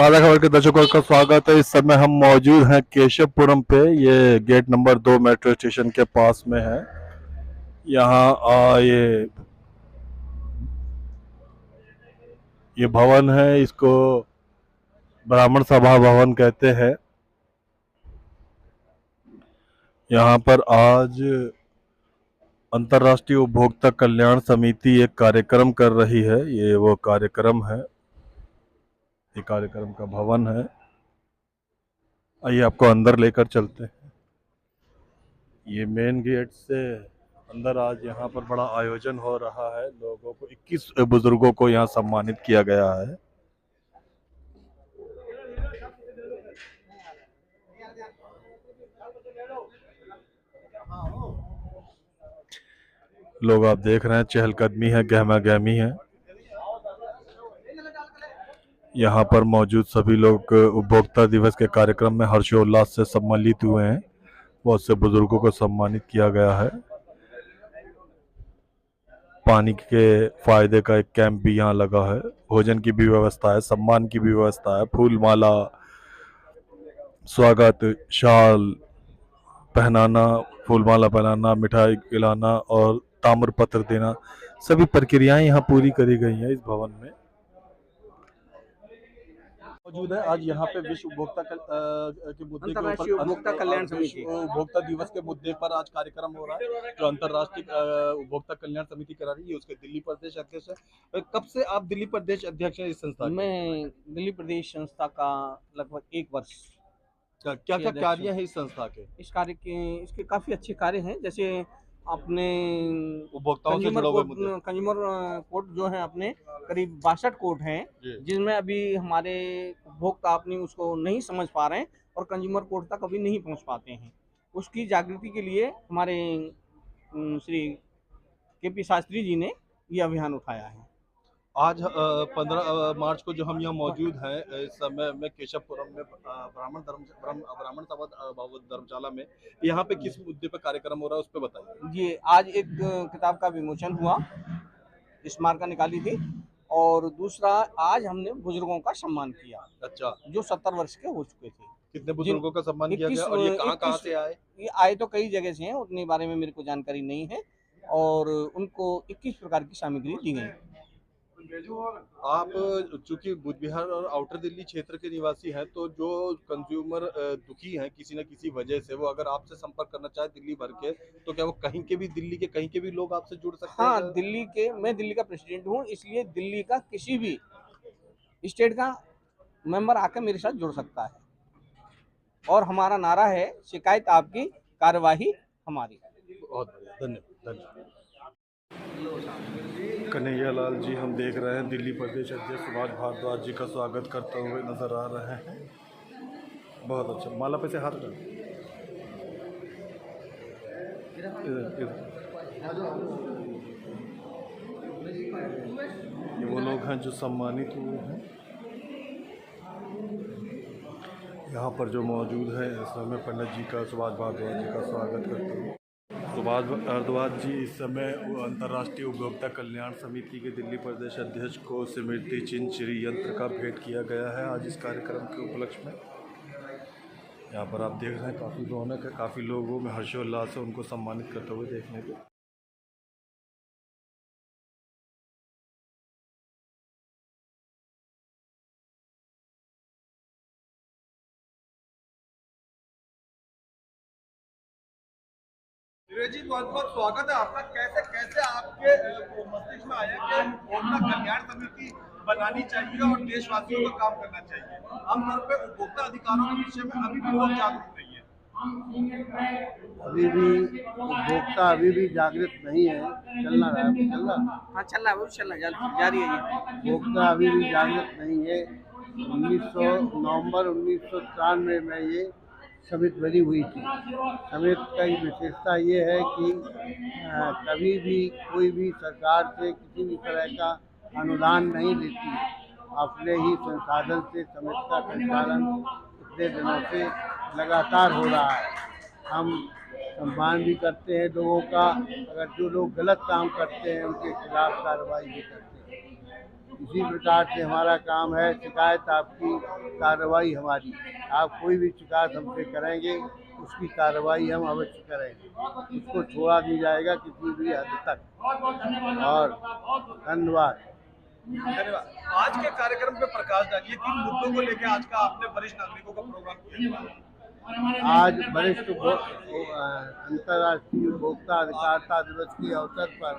ताज़ा खबर के दर्शकों का स्वागत है। इस समय हम मौजूद हैं केशवपुरम पे। ये गेट नंबर 2 मेट्रो स्टेशन के पास में है। यहाँ ये भवन है, इसको ब्राह्मण सभा भवन कहते हैं। यहाँ पर आज अंतर्राष्ट्रीय उपभोक्ता कल्याण समिति एक कार्यक्रम कर रही है। ये वो कार्यक्रम है, ये कार्यक्रम का भवन है। आइए आपको अंदर लेकर चलते हैं। ये मेन गेट से अंदर आज यहाँ पर बड़ा आयोजन हो रहा है। लोगों को 21 बुजुर्गों को यहाँ सम्मानित किया गया है। लोग आप देख रहे हैं, चहलकदमी है, गहमा गहमी है। यहाँ पर मौजूद सभी लोग उपभोक्ता दिवस के कार्यक्रम में हर्षोल्लास से सम्मिलित हुए हैं। बहुत से बुजुर्गों को सम्मानित किया गया है। पानी के फायदे का एक कैंप भी यहाँ लगा है। भोजन की भी व्यवस्था है, सम्मान की भी व्यवस्था है। फूल माला, स्वागत, शाल पहनाना, फूल माला पहनाना, मिठाई खिलाना और ताम्रपत्र देना, सभी प्रक्रियाएं यहाँ पूरी करी गई हैं इस भवन में। मौजूद है आज यहाँ पे विश्व उपभोक्ता के मुद्दे के ऊपर, अंतर्राष्ट्रीय उपभोक्ता कल्याण समिति, उपभोक्ता दिवस के मुद्दे पर आज कार्यक्रम हो रहा है जो अंतर्राष्ट्रीय उपभोक्ता कल्याण समिति करा रही है। उसके दिल्ली प्रदेश अध्यक्ष है। कब से आप दिल्ली प्रदेश अध्यक्ष हैं इस संस्था के? मैं दिल्ली प्रदेश संस्था का लगभग 1 वर्ष। क्या क्या कार्य है इस संस्था के? इसके काफी अच्छे कार्य हैं। जैसे अपने उपभोक्ताओं से जुड़े हुए मुद्दे, कंज्यूमर कोर्ट जो है अपने करीब 62 कोर्ट हैं, जिसमें अभी हमारे उपभोक्ता अपनी उसको नहीं समझ पा रहे हैं और कंज्यूमर कोर्ट तक अभी नहीं पहुंच पाते हैं। उसकी जागृति के लिए हमारे श्री KP शास्त्री जी ने ये अभियान उठाया है। आज 15 मार्च को जो हम यहाँ मौजूद हैं, इस समय में केशवपुरम में ब्राह्मण सभा धर्मशाला में, यहाँ पे किस मुद्दे पे कार्यक्रम हो रहा है उस पर बताइए। ये आज एक किताब का विमोचन हुआ, स्मारका निकाली थी, और दूसरा आज हमने बुजुर्गों का सम्मान किया। अच्छा, जो 70 वर्ष के हो चुके थे। कितने बुजुर्गों का सम्मान किया गया और ये कहाँ से आए? ये आए तो कई जगह से हैं, उतने बारे में मेरे को जानकारी नहीं है, और उनको 21 प्रकार की सामग्री दी गई। आप चूंकि बुद्ध विहार और आउटर दिल्ली क्षेत्र के निवासी हैं, तो जो कंज्यूमर दुखी हैं किसी न किसी वजह से, वो अगर आपसे संपर्क करना चाहे दिल्ली भर के, तो क्या वो कहीं के भी, दिल्ली के कहीं के भी लोग आपसे जुड़ सकते हैं? हाँ, मैं दिल्ली का प्रेसिडेंट हूँ, इसलिए दिल्ली का किसी भी स्टेट का मेंबर आकर मेरे साथ जुड़ सकता है। और हमारा नारा है, शिकायत आपकी, कार्यवाही हमारी। बहुत बढ़िया, धन्यवाद। कन्हैया लाल जी हम देख रहे हैं, दिल्ली प्रदेश अध्यक्ष सुभाष भारद्वाज जी का स्वागत करते हुए नजर आ रहे हैं। बहुत अच्छा, माला पे से हाथ डाल। ये वो लोग हैं जो सम्मानित हुए हैं। यहाँ पर जो मौजूद है, इस समय पंडित जी का, सुभाष भारद्वाज जी का स्वागत करते हुए। सुभाष भारद्वाज जी इस समय अंतर्राष्ट्रीय उपभोक्ता कल्याण समिति के दिल्ली प्रदेश अध्यक्ष को स्मृति चिन्ह श्री यंत्र का भेंट किया गया है आज इस कार्यक्रम के उपलक्ष्य में। यहाँ पर आप देख रहे हैं काफ़ी रौनक है, काफ़ी लोगों में हर्षोल्लास से उनको सम्मानित करते हुए देखने को। जी बहुत बहुत स्वागत है आपका। कैसे कैसे आपके मस्तिष्क में आया कि उपभोक्ता कल्याण समिति बनानी चाहिए और देशवासियों का काम करना चाहिए? आमतौर पे उपभोक्ता अधिकारों के विषय में अभी भी लोग जागरूक नहीं है। अभी भी उपभोक्ता अभी भी जागृत नहीं है। चल रहा है। हाँ, चल रहा है, जारी है ये। उपभोक्ता अभी भी जागृत नहीं है। 1900 नवंबर 1993 में ये समिति बनी हुई थी। समिति का विशेषता ये है कि कभी भी कोई भी सरकार से किसी भी तरह का अनुदान नहीं लेती है। अपने ही संसाधन से समिति का संचालन इतने दिनों से लगातार हो रहा है। हम सम्मान भी करते हैं लोगों का, अगर जो लोग गलत काम करते हैं उनके खिलाफ कार्रवाई भी करते हैं। इसी प्रकार से हमारा काम है, शिकायत आपकी, कार्रवाई हमारी। आप कोई भी शिकायत हमसे करेंगे, उसकी कार्रवाई हम अवश्य करेंगे, उसको छोड़ा नहीं जाएगा किसी भी हद तक। और धन्यवाद। धन्यवाद। आज के कार्यक्रम पे प्रकाश डालिए, किन मुद्दों को लेकर आज का आपने वरिष्ठ नागरिकों का प्रोग्राम किया? आज वरिष्ठ अंतर्राष्ट्रीय उपभोक्ता अधिकारिता दिवस के अवसर पर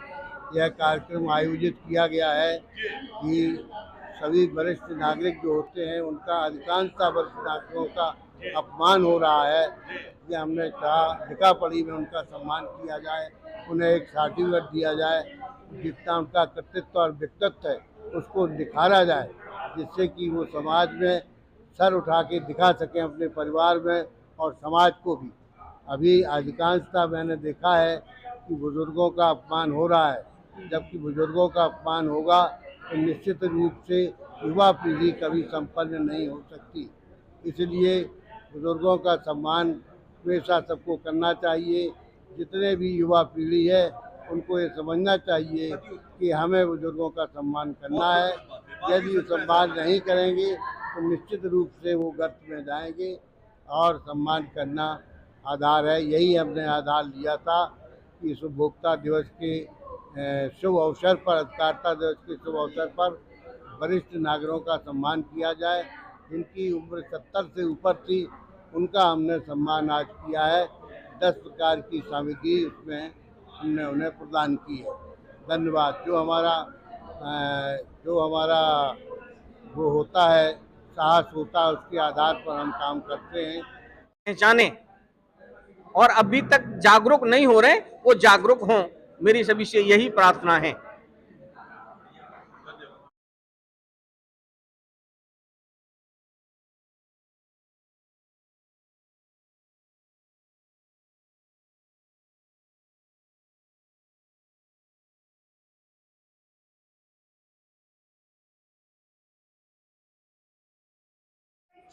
यह कार्यक्रम आयोजित किया गया है कि सभी वरिष्ठ नागरिक जो होते हैं उनका, अधिकांशतः वरिष्ठ नागरिकों का अपमान हो रहा है। ये हमने कहा लिखा-पढ़ी में उनका सम्मान किया जाए, उन्हें एक सर्टिफिकेट दिया जाए, जितना उनका कृतित्व और व्यक्तित्व है उसको निखारा जाए, जिससे कि वो समाज में सर उठा के दिखा सकें अपने परिवार में और समाज को भी। अभी अधिकांशतः मैंने देखा है कि बुजुर्गों का अपमान हो रहा है, जबकि बुजुर्गों का अपमान होगा तो निश्चित रूप से युवा पीढ़ी कभी संपन्न नहीं हो सकती। इसलिए बुजुर्गों का सम्मान हमेशा सबको करना चाहिए। जितने भी युवा पीढ़ी है उनको ये समझना चाहिए कि हमें बुजुर्गों का सम्मान करना है। यदि सम्मान नहीं करेंगे तो निश्चित रूप से वो गर्त में जाएंगे, और सम्मान करना आधार है। यही हमने आधार लिया था कि इस उपभोक्ता दिवस के शुभ अवसर पर, अधिकारिता दिवस के शुभ अवसर पर वरिष्ठ नागरिकों का सम्मान किया जाए। जिनकी उम्र 70 से ऊपर थी उनका हमने सम्मान आज किया है। 10 प्रकार की सामग्री उसमें हमने उन्हें प्रदान की है। धन्यवाद। जो हमारा वो होता है, साहस होता है, उसके आधार पर हम काम करते हैं। पहचाने और अभी तक जागरूक नहीं हो रहे, वो जागरूक हों, मेरी सभी से यही प्रार्थना है।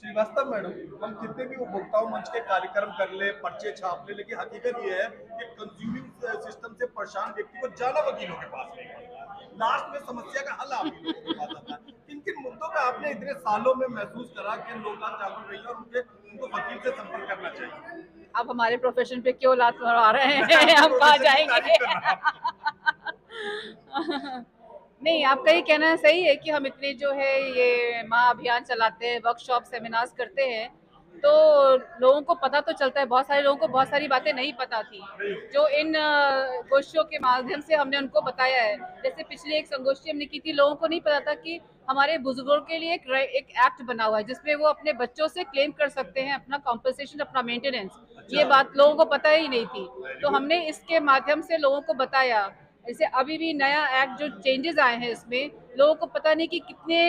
श्रीवास्तव मैडम, हम कितने भी उपभोक्ताओं मंच के कार्यक्रम कर ले, पर्चे छाप ले, लेकिन हकीकत ये है कि कंज्यूमिंग सिस्टम से परेशान व्यक्ति को जाना वकीलों के पास नहीं पड़ता। लास्ट में समस्या का हल आप ही लोगों के पास आता है। किन किन मुद्दों पे आपने इतने सालों में महसूस करा कि लोग जागरूक रही और उनको वकील से संपर्क करना चाहिए? अब हमारे प्रोफेशन पे क्यों लात मार रहे हैं? हम कहाँ जाएंगे? नहीं, आपका ये कहना सही है कि हम इतने जो है ये अभियान चलाते हैं, वर्कशॉप सेमिनार्स करते हैं, तो लोगों को पता तो चलता है। बहुत सारे लोगों को बहुत सारी बातें नहीं पता थी, जो इन गोष्ठियों के माध्यम से हमने उनको बताया है। जैसे पिछली एक संगोष्ठी हमने की थी, लोगों को नहीं पता था कि हमारे बुजुर्गों के लिए एक एक्ट बना हुआ है जिसमें वो अपने बच्चों से क्लेम कर सकते हैं अपना कॉम्पनसेशन, अपना मेंटेनेंस। ये बात लोगों को पता ही नहीं थी, तो हमने इसके माध्यम से लोगों को बताया। जैसे अभी भी नया एक्ट जो चेंजेस आए हैं इसमें, लोगों को पता नहीं कि कितने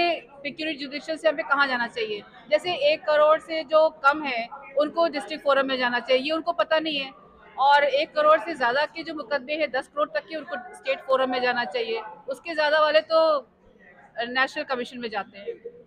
पेक्यूनियरी जुडिशियल से हमें कहाँ जाना चाहिए। जैसे 1 करोड़ से जो कम है उनको डिस्ट्रिक्ट फोरम में जाना चाहिए, ये उनको पता नहीं है। और 1 करोड़ से ज़्यादा के जो मुकदमे हैं 10 करोड़ तक के, उनको स्टेट फोरम में जाना चाहिए। उसके ज़्यादा वाले तो नेशनल कमीशन में जाते हैं।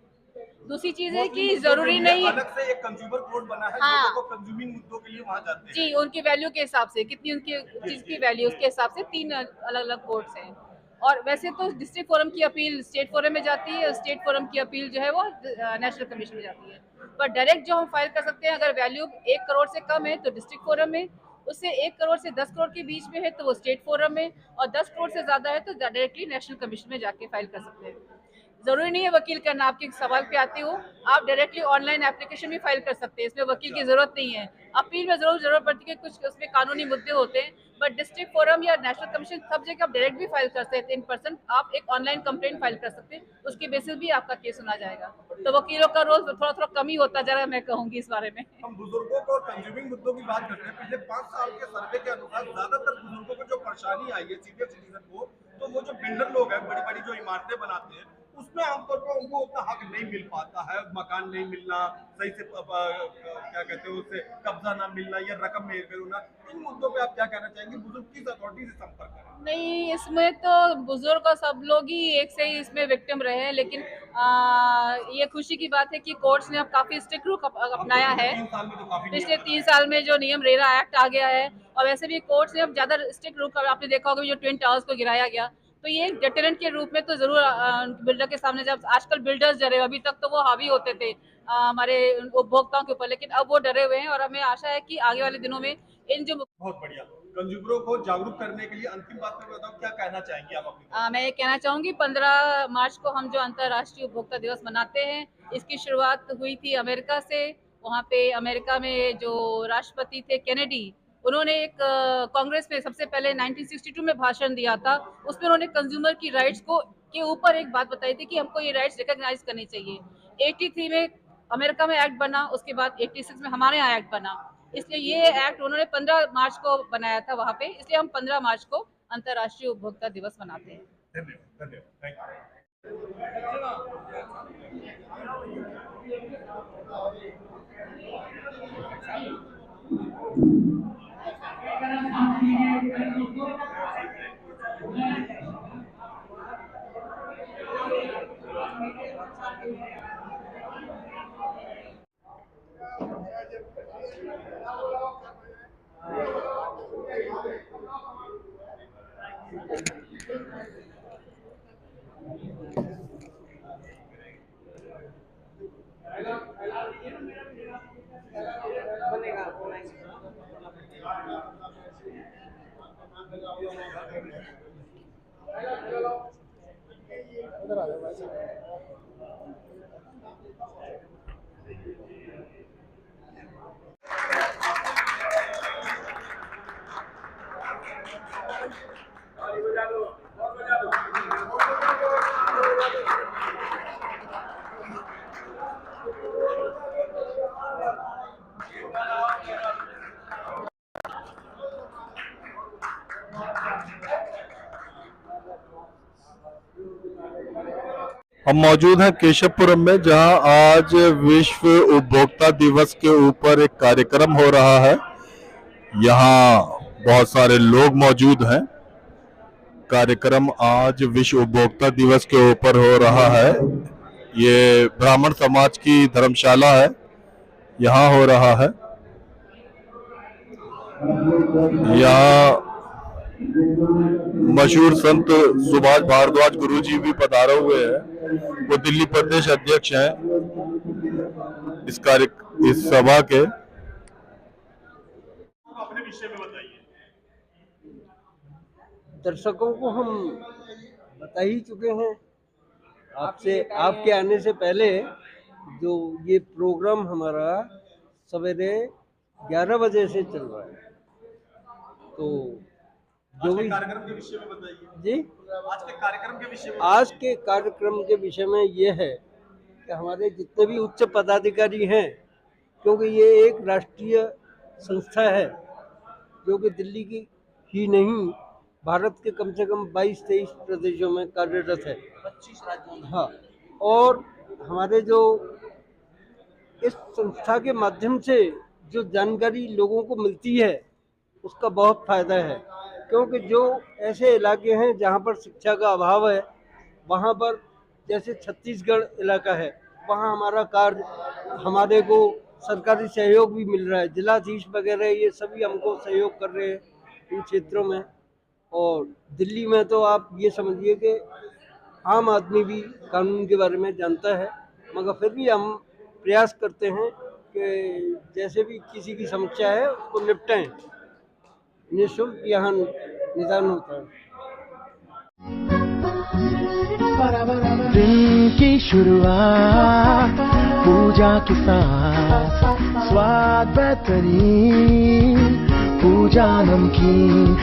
दूसरी चीज है कि जरूरी नहीं, अलग से एक कंज्यूमर कोर्ट बना है, हाँ, लोगों को कंज्यूमिंग मुद्दों के लिए वहां जाते हैं। जी, उनकी वैल्यू के हिसाब से, कितनी उनकी चीज की वैल्यू, उसके हिसाब से 3 अलग अलग कोर्ट्स हैं। और वैसे तो डिस्ट्रिक्ट फोरम की अपील स्टेट फोरम में जाती है, स्टेट फोरम की अपील जो है वो नेशनल कमीशन में जाती है। पर डायरेक्ट जो हम फाइल कर सकते हैं, अगर वैल्यू 1 करोड़ से कम है तो डिस्ट्रिक्ट फोरम में, उससे 1 करोड़ से 10 करोड़ के बीच में है तो वो स्टेट फोरम में, और 10 करोड़ से ज्यादा है तो डायरेक्टली नेशनल कमीशन में जाके फाइल कर सकते हैं। जरूरी नहीं है वकील करना। आपके सवाल पे आती हूँ, आप डायरेक्टली ऑनलाइन एप्लीकेशन भी फाइल कर सकते हैं, इसमें वकील की जरूरत नहीं है। अपील में जरूरत पड़ती है, कुछ उसमें कानूनी मुद्दे होते हैं, बट डिस्ट्रिक्ट फोरम या नेशनल कमीशन सब जगह आप डायरेक्ट भी फाइल कर सकते हैं। इन पर्सन आप एक ऑनलाइन कंप्लेंट फाइल कर सकते हैं, उसके बेसिस भी आपका केस सुना जाएगा। तो वकीलों का रोल थोड़ा थोड़ा कम ही होता जा रहा है, मैं कहूँगी इस बारे में। हम बुजुर्गों को कंज्यूमिंग मुद्दों की बात करते हैं। पिछले 5 साल के सर्वे के अनुसार ज्यादातर बुजुर्गों को जो परेशानी आई है सीनियर सिटीजन को, तो वो जो बिल्डर लोग हैं, बड़ी बड़ी जो इमारतें बनाते हैं, उसमें आमतौर पर उनको उतना हक नहीं मिल पाता है। मकान नहीं मिलना, सही से क्या कहते हैं उससे कब्जा ना मिलना या रकम में हेरफेर होना, इन मुद्दों पे आप क्या कहना चाहेंगे? बुजुर्ग किस अथॉरिटी से संपर्क करें? नहीं, इसमें तो बुजुर्ग और सब लोग ही एक से ही इसमें विक्टिम रहे हैं, लेकिन ये खुशी की बात है कि कोर्ट्स ने अब काफी स्ट्रिक्ट रुख अपनाया है। पिछले 3 साल में जो नियम रेरा एक्ट आ गया है, और वैसे भी कोर्ट्स ने अब ज्यादा स्ट्रिक्ट रुख, आपने देखा होगा जो ट्विन टावर्स को गिराया गया, तो ये एक डेटरेंट के रूप में तो जरूर बिल्डर के सामने, जब आजकल बिल्डर्स डरे, अभी तक तो वो हावी होते थे हमारे उपभोक्ताओं के ऊपर, लेकिन अब वो डरे हुए हैं और हमें आशा है कि आगे वाले दिनों में इन जो बहुत बढ़िया। कंज्यूमरों को जागरूक करने के लिए अंतिम बात में बताओ, क्या कहना चाहेंगे आप अपनी? मैं ये कहना चाहूंगी 15 मार्च को हम जो अंतर्राष्ट्रीय उपभोक्ता दिवस मनाते हैं, इसकी शुरुआत हुई थी अमेरिका से। वहाँ पे अमेरिका में जो राष्ट्रपति थे केनेडी, उन्होंने एक कांग्रेस में सबसे पहले 1962 में भाषण दिया था। उसमें उन्होंने कंज्यूमर की राइट्स को के ऊपर एक बात बताई थी कि हमको ये राइट्स रिकॉग्नाइज करनी चाहिए। 83 में अमेरिका में एक्ट बना, उसके बाद 86 में हमारे यहाँ एक्ट बना। इसलिए ये एक्ट उन्होंने 15 मार्च को बनाया था वहाँ पे, इसलिए हम 15 मार्च को अंतर्राष्ट्रीय उपभोक्ता दिवस मनाते हैं। धन्यवाद, धन्यवाद, थैंक हम मौजूद हैं केशवपुरम में, जहां आज विश्व उपभोक्ता दिवस के ऊपर एक कार्यक्रम हो रहा है। यहां बहुत सारे लोग मौजूद हैं। कार्यक्रम आज विश्व उपभोक्ता दिवस के ऊपर हो रहा है। ये ब्राह्मण समाज की धर्मशाला है, यहाँ हो रहा है। यहाँ मशहूर संत सुभाष भारद्वाज गुरुजी भी पधारे हुए हैं। वो दिल्ली प्रदेश अध्यक्ष हैं इस सभा के। अपने विषय में बताइए। दर्शकों को हम बता ही चुके हैं आपसे, आपके आने से पहले। जो ये प्रोग्राम हमारा सवेरे 11 बजे से चल रहा है, तो जो भी कार्यक्रम के विषय में बताइए जी, आज के कार्यक्रम के विषय में। आज के कार्यक्रम के विषय में ये है कि हमारे जितने भी उच्च पदाधिकारी हैं, क्योंकि ये एक राष्ट्रीय संस्था है जो कि दिल्ली की ही नहीं, भारत के कम से कम 22-23 प्रदेशों में कार्यरत है, 25 राज्यों में। हाँ, और हमारे जो इस संस्था के माध्यम से जो जानकारी लोगों को मिलती है उसका बहुत फायदा है। क्योंकि जो ऐसे इलाके हैं जहाँ पर शिक्षा का अभाव है, वहाँ पर जैसे छत्तीसगढ़ इलाका है, वहाँ हमारा कार्य, हमारे को सरकारी सहयोग भी मिल रहा है। जिलाधीश वगैरह ये सभी हमको सहयोग कर रहे हैं इन क्षेत्रों में। और दिल्ली में तो आप ये समझिए कि आम आदमी भी कानून के बारे में जानता है, मगर फिर भी हम प्रयास करते हैं कि जैसे भी किसी की समस्या है उसको निपटाएं। निःशुल्क यहाँ निदान होता है। दिन की शुरुआत पूजा के साथ, स्वाद बेहतरीन, पूजा नमकीन।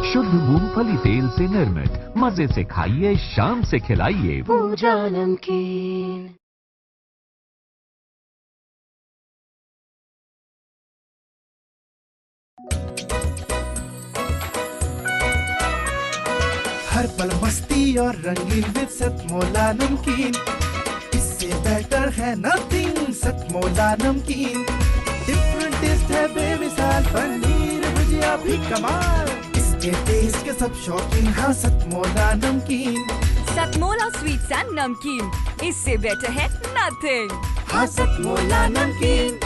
शुद्ध मूंगफली तेल से निर्मित, मजे से खाइए, शाम से खिलाइए पूजा नमकीन। हर पल मस्ती और रंगीन विद सतमोला नमकीन, इससे बेटर है नथिंग। सतमोला नमकीन डिफरेंट टेस्ट है बेमिसाल, पनीर भुजिया भी कमाल, इसके टेस्ट के सब शौकीन। हाँ सतमोला नमकीन, सतमोला स्वीट्स एंड नमकीन, इससे बेटर है नथिंग। हाँ सतमोला नमकीन।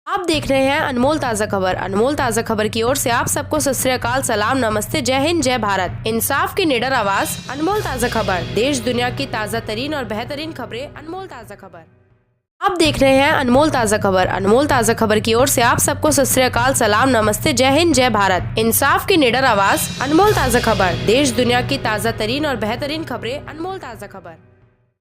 आप आप देख रहे हैं अनमोल ताज़ा खबर। अनमोल ताज़ा खबर की ओर से आप सबको सत श्री अकाल, सलाम, नमस्ते, जय हिंद, जय भारत। इंसाफ की निडर आवाज, अनमोल ताज़ा खबर। देश दुनिया की ताज़ा तरीन और बेहतरीन खबरें, अनमोल ताज़ा खबर। आप देख रहे हैं अनमोल ताज़ा खबर। अनमोल ताज़ा खबर की ओर से आप सबको सत श्री अकाल, सलाम, नमस्ते, जय हिंद, जय भारत। इंसाफ की निडर आवाज, अनमोल ताज़ा खबर। देश दुनिया की ताज़ा तरीन और बेहतरीन खबरें, अनमोल ताज़ा खबर।